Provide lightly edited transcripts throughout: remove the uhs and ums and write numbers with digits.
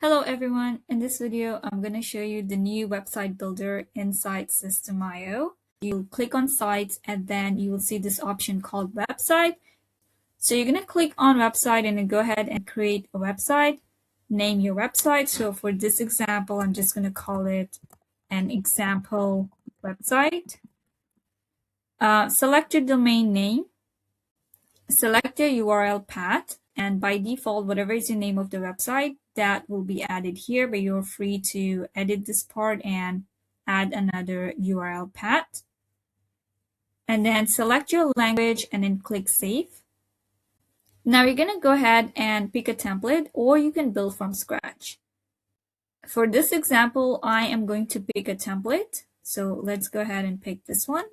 Hello everyone, in this video I'm going to show you the new website builder inside System.io. You click on sites and then you will see this option called website. So you're going to click on website and then go ahead and create a website. Name your website. So for this example, I'm just going to call it an example website. Select your domain name. Select your URL path, and by default, whatever is the name of the website, that will be added here, but you're free to edit this part and add another URL path. And then select your language and then click Save. Now you're going to go ahead and pick a template, or you can build from scratch. For this example, I am going to pick a template. So let's go ahead and pick this one.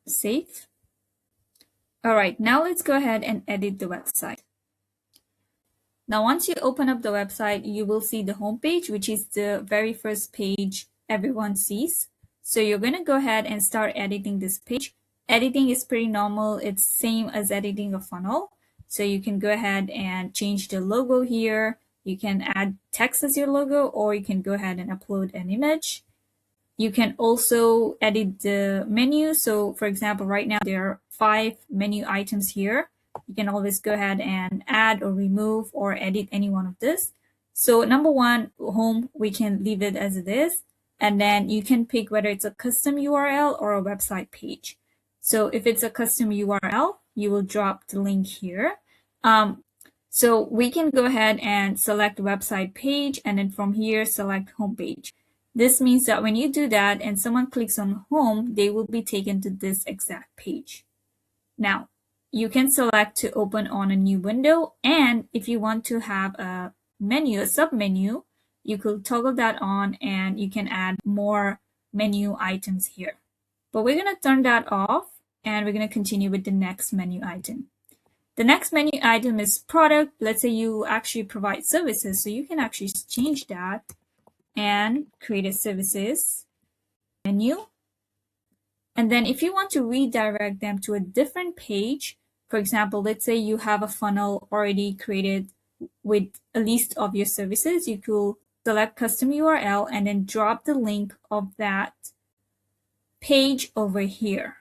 Save. All right, now let's go ahead and edit the website. Now, once you open up the website, you will see the home page, which is the very first page everyone sees. So you're going to go ahead and start editing this page. Editing is pretty normal. It's same as editing a funnel. So you can go ahead and change the logo here. You can add text as your logo, or you can go ahead and upload an image. You can also edit the menu. So for example, right now there are 5 menu items here. You can always go ahead and add or remove or edit any one of this. So number one, home, we can leave it as it is. And then you can pick whether it's a custom URL or a website page. So if it's a custom URL, you will drop the link here. So we can go ahead and select website page, and then from here, select home page. This means that when you do that and someone clicks on home, they will be taken to this exact page. Now, you can select to open on a new window, and if you want to have a menu, a submenu, you could toggle that on and you can add more menu items here. But we're going to turn that off and we're going to continue with the next menu item. The next menu item is product. Let's say you actually provide services, so you can actually change that and create a services menu. And then if you want to redirect them to a different page, for example, let's say you have a funnel already created with a list of your services, you could select custom URL and then drop the link of that page over here.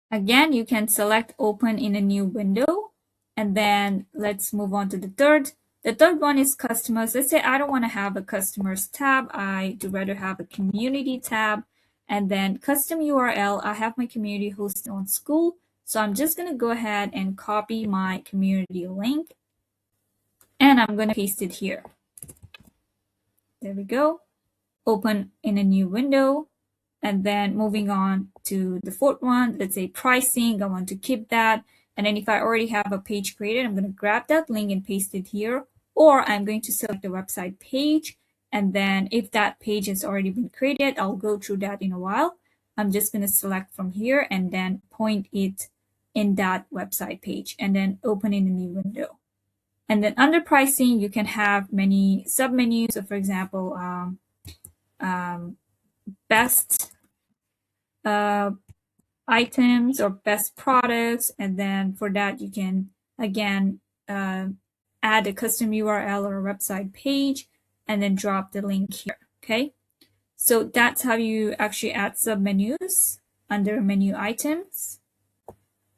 Again, you can select open in a new window, and then let's move on to the third. The third one is customers. Let's say I don't want to have a customers tab. I do rather have a community tab. And then custom URL, I have my community hosted on school. So I'm just going to go ahead and copy my community link. And I'm going to paste it here. There we go. Open in a new window. And then moving on to the fourth one, let's say pricing. I want to keep that. And then if I already have a page created, I'm going to grab that link and paste it here. Or I'm going to select the website page. And then if that page has already been created, I'll go through that in a while. I'm just going to select from here and then point it in that website page and then open in a new window. And then under pricing, you can have many submenus. So for example, best items or best products. And then for that, you can, again, add a custom URL or a website page and then drop the link here. Okay, so that's how you actually add submenus under menu items.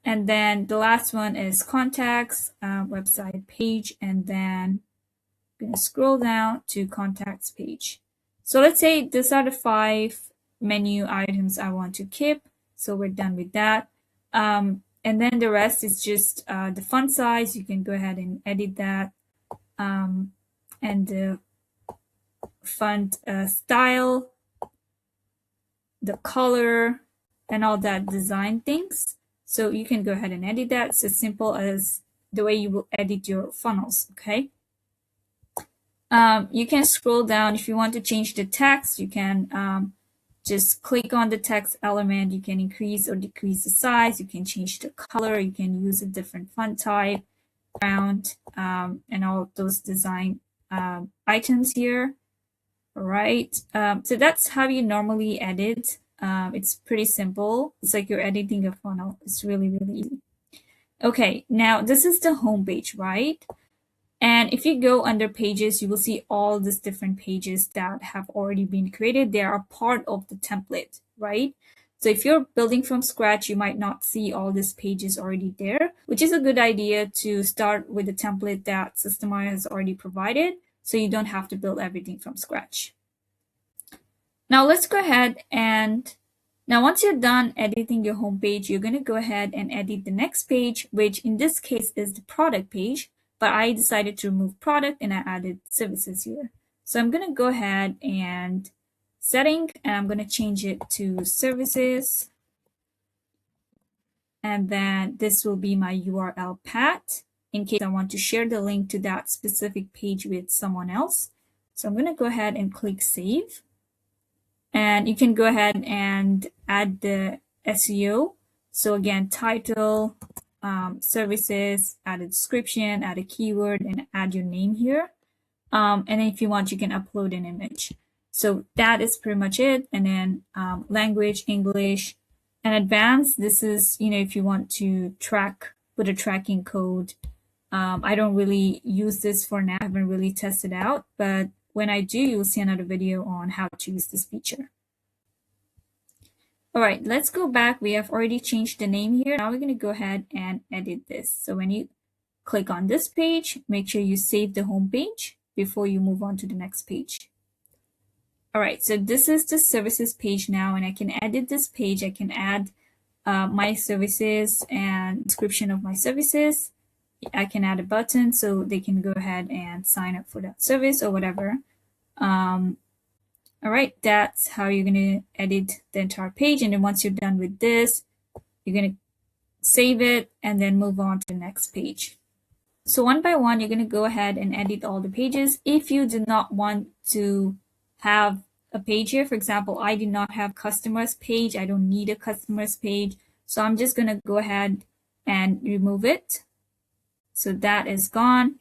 And then the last one is contacts, website page, and then I'm going to scroll down to contacts page. So let's say these are the 5 menu items I want to keep. So we're done with that. And then the rest is just the font size. You can go ahead and edit that. And the font style, the color, and all that design things. So you can go ahead and edit that. It's as simple as the way you will edit your funnels, okay? You can scroll down. If you want to change the text, you can just click on the text element. You can increase or decrease the size. You can change the color. You can use a different font type, background, and all those design items here. All right. So that's how you normally edit. It's pretty simple. It's like you're editing a funnel. It's really, really easy. Okay, now this is the home page, right? And if you go under pages, you will see all these different pages that have already been created. They are part of the template, right? So if you're building from scratch, you might not see all these pages already there, which is a good idea to start with the template that Systemize has already provided, so you don't have to build everything from scratch. Now let's go ahead and now once you're done editing your homepage, you're going to go ahead and edit the next page, which in this case is the product page, but I decided to remove product and I added services here. So I'm going to go ahead and setting, and I'm going to change it to services. And then this will be my URL path in case I want to share the link to that specific page with someone else. So I'm going to go ahead and click save. And you can go ahead and add the SEO. So again, title, services, add a description, add a keyword, and add your name here. And then if you want, you can upload an image. So that is pretty much it. And then language, English, and advanced. This is, if you want to put a tracking code. I don't really use this for now. I haven't really tested out, but when I do, you'll see another video on how to use this feature. All right, let's go back. We have already changed the name here. Now we're going to go ahead and edit this. So when you click on this page, make sure you save the home page before you move on to the next page. All right, so this is the services page now, and I can edit this page. I can add my services and description of my services. I can add a button so they can go ahead and sign up for that service or whatever. All right, that's how you're going to edit the entire page. And then once you're done with this, you're going to save it and then move on to the next page. So one by one, you're going to go ahead and edit all the pages. If you do not want to have a page here, for example, I did not have customers page. I don't need a customers page. So I'm just going to go ahead and remove it. So that is gone.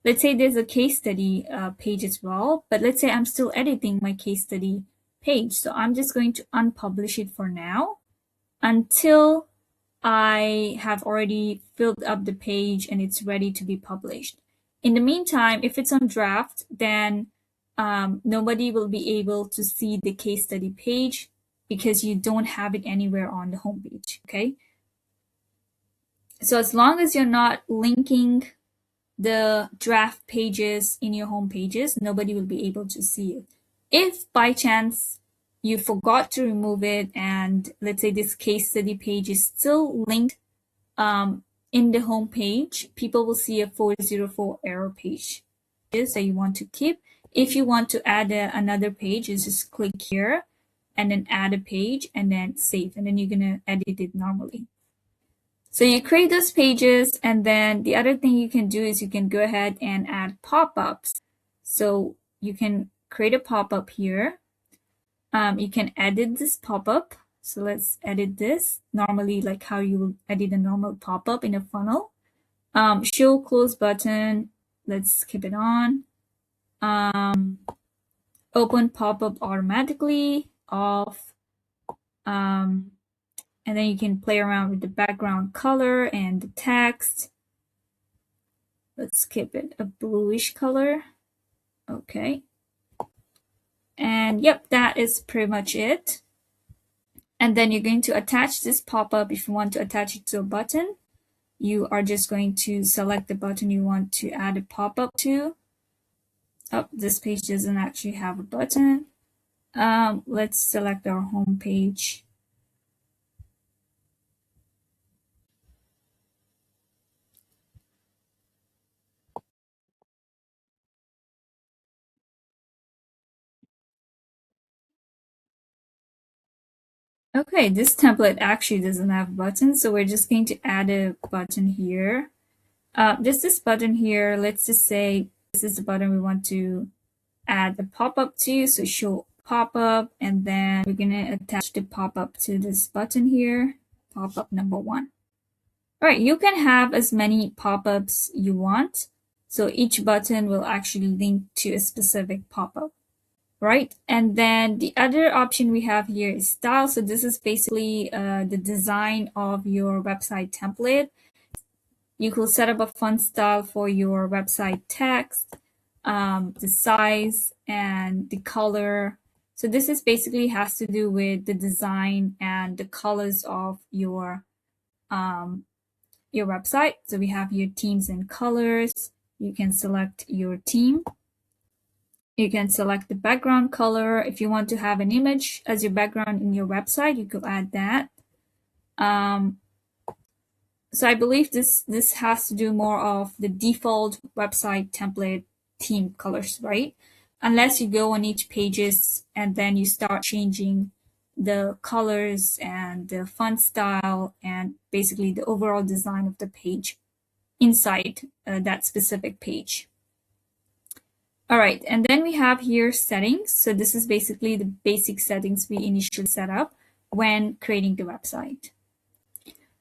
Let's say there's a case study page as well, but let's say I'm still editing my case study page. So I'm just going to unpublish it for now until I have already filled up the page and it's ready to be published. In the meantime, if it's on draft, then nobody will be able to see the case study page because you don't have it anywhere on the homepage, okay? So as long as you're not linking the draft pages in your home pages, nobody will be able to see it. If by chance you forgot to remove it and let's say this case study page is still linked in the home page, people will see a 404 error page that you want to keep. If you want to add another page, you just click here and then add a page and then save, and then you're going to edit it normally. So you create those pages, and then the other thing you can do is you can go ahead and add pop-ups. So you can create a pop-up here. You can edit this pop-up. So let's edit this normally, like how you would edit a normal pop-up in a funnel. Show close button. Let's keep it on. Open pop-up automatically, off. And then you can play around with the background color and the text. Let's keep it a bluish color. Okay. And yep, that is pretty much it. And then you're going to attach this pop-up. If you want to attach it to a button, you are just going to select the button you want to add a pop-up to. Oh, this page doesn't actually have a button. Let's select our home page. Okay, this template actually doesn't have a button, so we're just going to add a button here. This button here, let's just say this is the button we want to add the pop-up to, so show pop-up, and then we're going to attach the pop-up to this button here, pop-up number 1. All right, you can have as many pop-ups you want, so each button will actually link to a specific pop-up. Right, and then the other option we have here is style. So this is basically the design of your website template. You could set up a font style for your website text, the size and the color. So this is basically has to do with the design and the colors of your website. So we have your themes and colors. You can select your theme. You can select the background color. If you want to have an image as your background in your website, you could add that. So I believe this has to do more of the default website template theme colors, right? Unless you go on each pages and then you start changing the colors and the font style and basically the overall design of the page inside that specific page. All right, and then we have here settings. So this is basically the basic settings we initially set up when creating the website.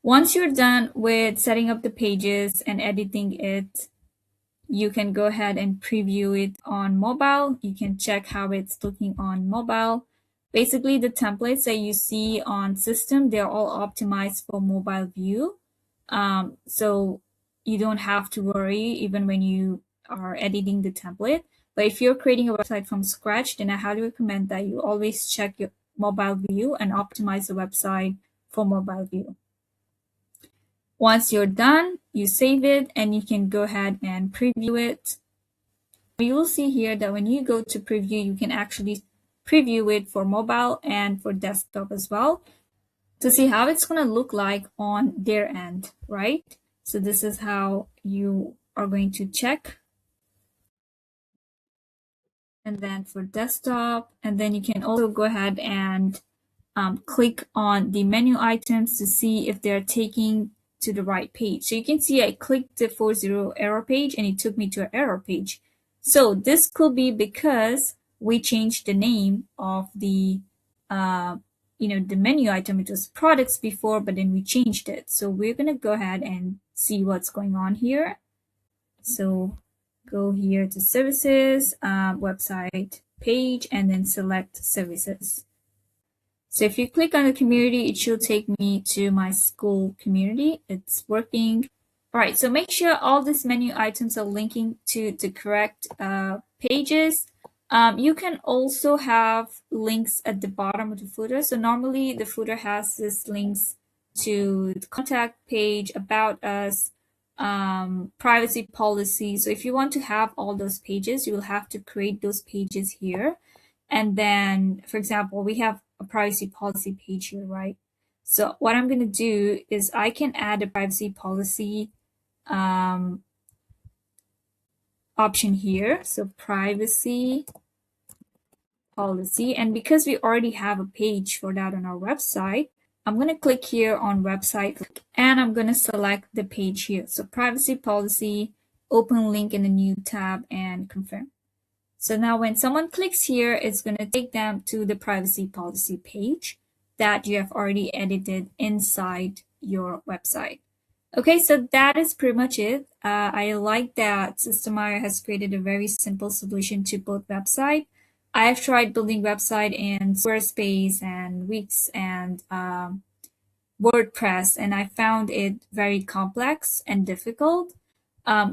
Once you're done with setting up the pages and editing it, you can go ahead and preview it on mobile. You can check how it's looking on mobile. Basically, the templates that you see on system, they're all optimized for mobile view. So you don't have to worry even when you are editing the template. But if you're creating a website from scratch, then I highly recommend that you always check your mobile view and optimize the website for mobile view. Once you're done, you save it and you can go ahead and preview it. You will see here that when you go to preview, you can actually preview it for mobile and for desktop as well to see how it's going to look like on their end, right? So this is how you are going to check. And then for desktop, and then you can also go ahead and click on the menu items to see if they're taking to the right page. So you can see I clicked the 40 error page and it took me to an error page. So this could be because we changed the name of the the menu item. It was products before, but then we changed it. So we're going to go ahead and see what's going on here. So go here to services, website page, and then select services. So if you click on the community, it should take me to my school community. It's working. All right, so make sure all these menu items are linking to the correct pages. You can also have links at the bottom of the footer. So normally the footer has these links to the contact page, about us, privacy policy. So if you want to have all those pages, you will have to create those pages here. And then, for example, we have a privacy policy page here, right? So what I'm going to do is I can add a privacy policy option here. So privacy policy. And because we already have a page for that on our website, I'm going to click here on website and I'm going to select the page here. So privacy policy, open link in a new tab and confirm. So now when someone clicks here, it's going to take them to the privacy policy page that you have already edited inside your website. Okay, so that is pretty much it. I like that System.io has created a very simple solution to both website. I have tried building website in Squarespace and Wix and WordPress, and I found it very complex and difficult.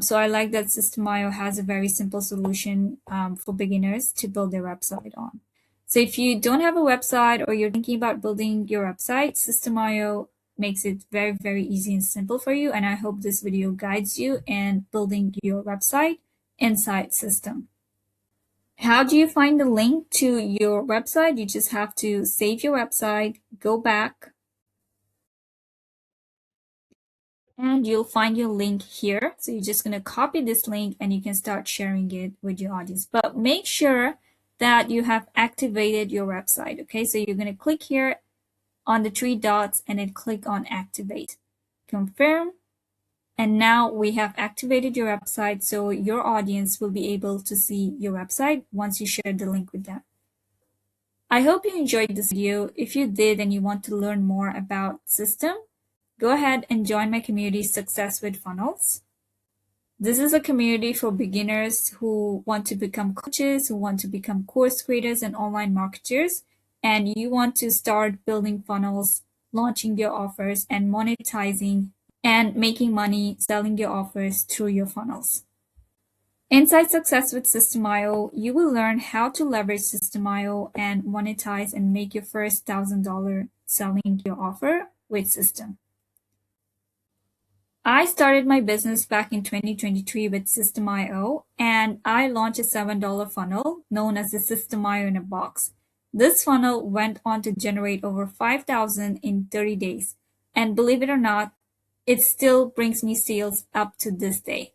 So I like that System.io has a very simple solution for beginners to build their website on. So if you don't have a website or you're thinking about building your website, System.io makes it very, very easy and simple for you. And I hope this video guides you in building your website inside System. How do you find the link to your website? You just have to save your website, go back, and you'll find your link here. So you're just going to copy this link and you can start sharing it with your audience. But make sure that you have activated your website. Okay, so you're going to click here on the three dots and then click on activate. Confirm. And now we have activated your website, so your audience will be able to see your website once you share the link with them. I hope you enjoyed this video. If you did and you want to learn more about System, go ahead and join my community, Success with Funnels. This is a community for beginners who want to become coaches, who want to become course creators and online marketers, and you want to start building funnels, launching your offers, and monetizing and making money selling your offers through your funnels. Inside Success with System.io, you will learn how to leverage System.io and monetize and make your first $1,000 selling your offer with System. I started my business back in 2023 with System.io, and I launched a $7 funnel known as the System.io in a box. This funnel went on to generate over $5,000 in 30 days. And believe it or not, it still brings me sales up to this day.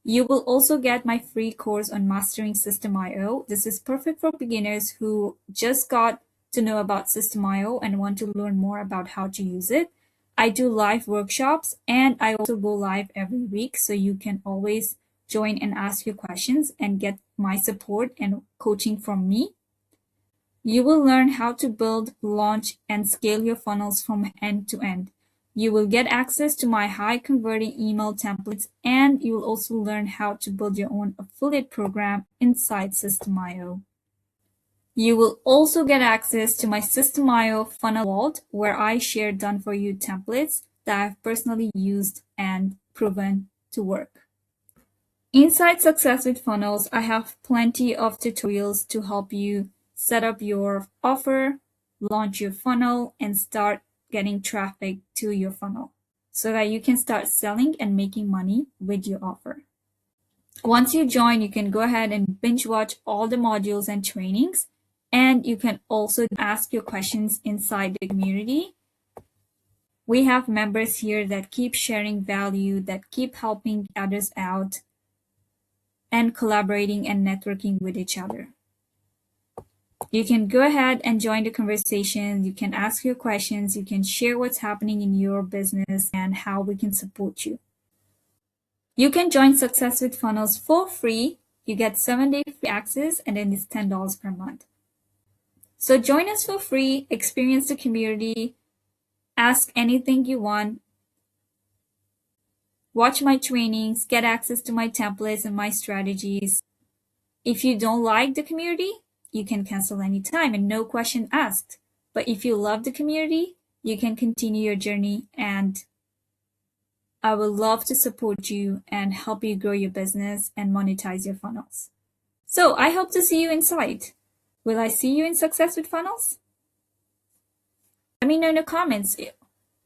You will also get my free course on mastering System.io. This is perfect for beginners who just got to know about System.io and want to learn more about how to use it. I do live workshops and I also go live every week, so you can always join and ask your questions and get my support and coaching from me. You will learn how to build, launch, and scale your funnels from end to end. You will get access to my high converting email templates, and you will also learn how to build your own affiliate program inside System.io. You will also get access to my System.io funnel vault, where I share done for you templates that I've personally used and proven to work. Inside Success with Funnels, I have plenty of tutorials to help you set up your offer, launch your funnel, and start getting traffic to your funnel so that you can start selling and making money with your offer. Once you join, you can go ahead and binge watch all the modules and trainings, and you can also ask your questions inside the community. We have members here that keep sharing value, that keep helping others out, and collaborating and networking with each other. You can go ahead and join the conversation. You can ask your questions. You can share what's happening in your business and how we can support you. You can join Success with Funnels for free. You get 7-day free access, and then it's $10 per month. So join us for free, experience the community, ask anything you want, watch my trainings, get access to my templates and my strategies. If you don't like the community, you can cancel anytime and no question asked. But if you love the community, you can continue your journey, and I would love to support you and help you grow your business and monetize your funnels. So I hope to see you inside. Will I see you in Success with Funnels? Let me know in the comments